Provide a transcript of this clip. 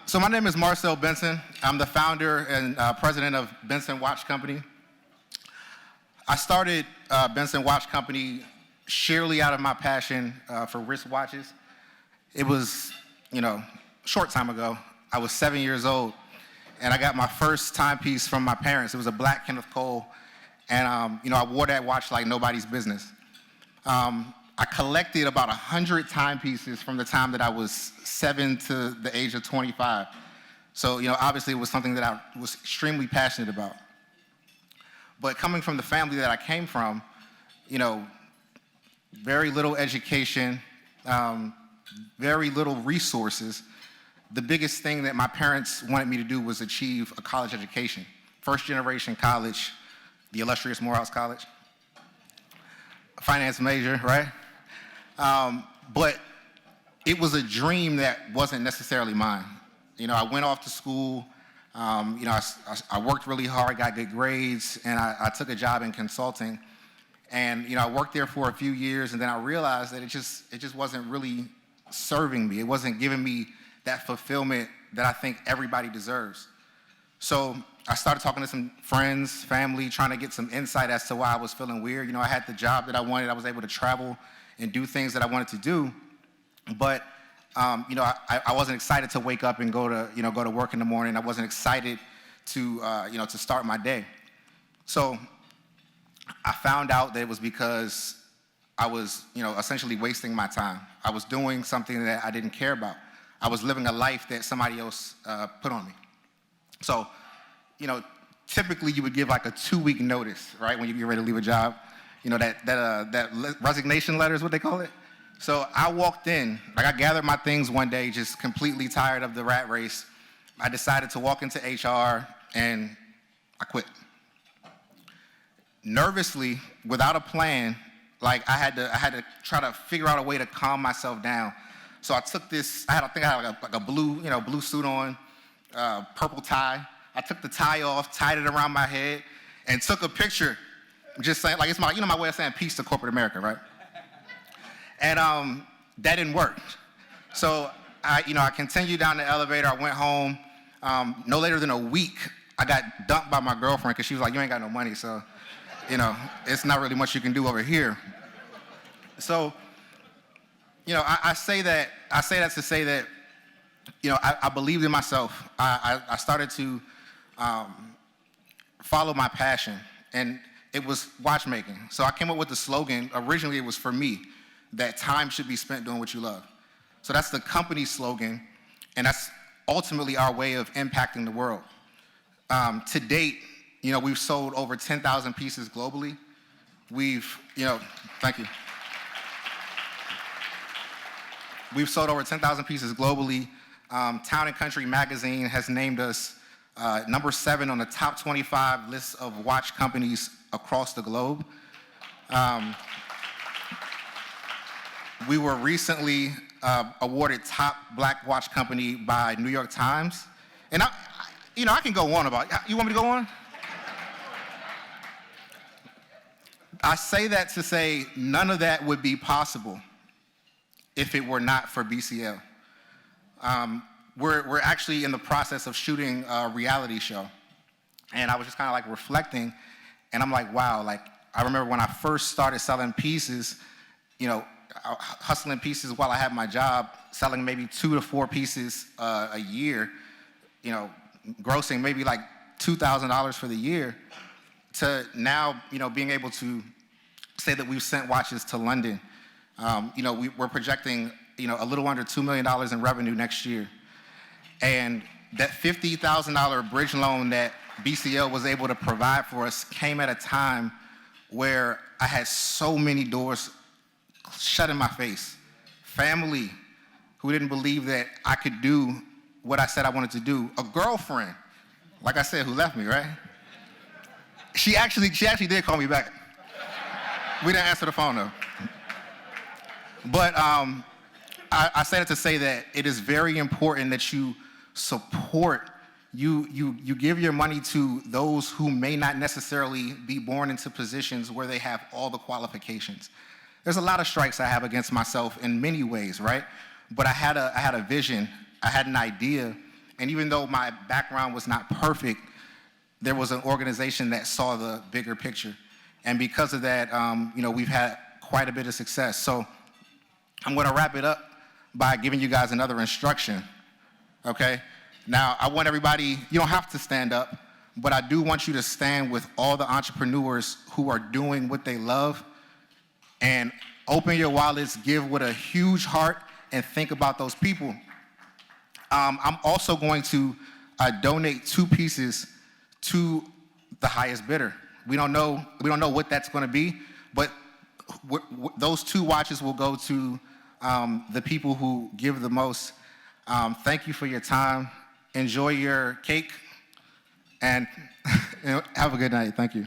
So my name is Marcel Benson. I'm the founder and president of Benson Watch Company. I started Benson Watch Company sheerly out of my passion for wristwatches. It was, a short time ago. I was 7 years old, and I got my first timepiece from my parents. It was a black Kenneth Cole, and I wore that watch like nobody's business. I collected about 100 timepieces from the time that I was 7 to the age of 25. So, obviously it was something that I was extremely passionate about. But coming from the family that I came from, very little education, very little resources. The biggest thing that my parents wanted me to do was achieve a college education. First generation college, the illustrious Morehouse College. A finance major, right? But it was a dream that wasn't necessarily mine. I went off to school, I worked really hard, got good grades, and I took a job in consulting. And, I worked there for a few years, and then I realized that it just wasn't really serving me. It wasn't giving me that fulfillment that I think everybody deserves. So I started talking to some friends, family, trying to get some insight as to why I was feeling weird. I had the job that I wanted. I was able to travel and do things that I wanted to do. But, I wasn't excited to wake up and go to work in the morning. I wasn't excited to start my day. So I found out that it was because I was, essentially wasting my time. I was doing something that I didn't care about. I was living a life that somebody else put on me. So, typically you would give like a 2-week notice, right, when you get ready to leave a job. That resignation letter is what they call it. So I walked in, I gathered my things one day, just completely tired of the rat race. I decided to walk into HR, and I quit. Nervously, without a plan, I had to try to figure out a way to calm myself down. So I took this, I had a blue suit on, purple tie. I took the tie off, tied it around my head, and took a picture, just saying, it's my way of saying peace to corporate America, right? And that didn't work. So I continued down the elevator. I went home. No later than a week, I got dumped by my girlfriend because she was like, "You ain't got no money, so it's not really much you can do over here." So, I say that to say that, I believed in myself. I started to follow my passion, and it was watchmaking. So I came up with the slogan. Originally, it was for me, that time should be spent doing what you love. So that's the company slogan, and that's ultimately our way of impacting the world. To date, we've sold over 10,000 pieces globally. Thank you. We've sold over 10,000 pieces globally. Town & Country magazine has named us number 7 on the top 25 list of watch companies across the globe. We were recently awarded top black watch company by New York Times. And I can go on about it. You want me to go on? I say that to say none of that would be possible if it were not for BCL. We're actually in the process of shooting a reality show. And I was just kind of reflecting, and I'm like, wow, I remember when I first started selling pieces, hustling pieces while I had my job, selling maybe 2 to 4 pieces a year, grossing maybe $2,000 for the year, to now, being able to say that we've sent watches to London. We're projecting, a little under $2 million in revenue next year. And that $50,000 bridge loan that BCL was able to provide for us came at a time where I had so many doors shut in my face. Family who didn't believe that I could do what I said I wanted to do. A girlfriend, like I said, who left me, right? She actually did call me back. We didn't answer the phone though. But I said it to say that it is very important that you support, you give your money to those who may not necessarily be born into positions where they have all the qualifications. There's a lot of strikes I have against myself in many ways, right? But I had a vision, I had an idea, And even though my background was not perfect, there was an organization that saw the bigger picture. And because of that, we've had quite a bit of success. So I'm gonna wrap it up by giving you guys another instruction, okay? Now, I want everybody, you don't have to stand up, but I do want you to stand with all the entrepreneurs who are doing what they love, and open your wallets, give with a huge heart, and think about those people. I'm also going to donate 2 pieces to the highest bidder. We don't know what that's going to be, but those 2 watches will go to the people who give the most. Thank you for your time. Enjoy your cake, and have a good night. Thank you.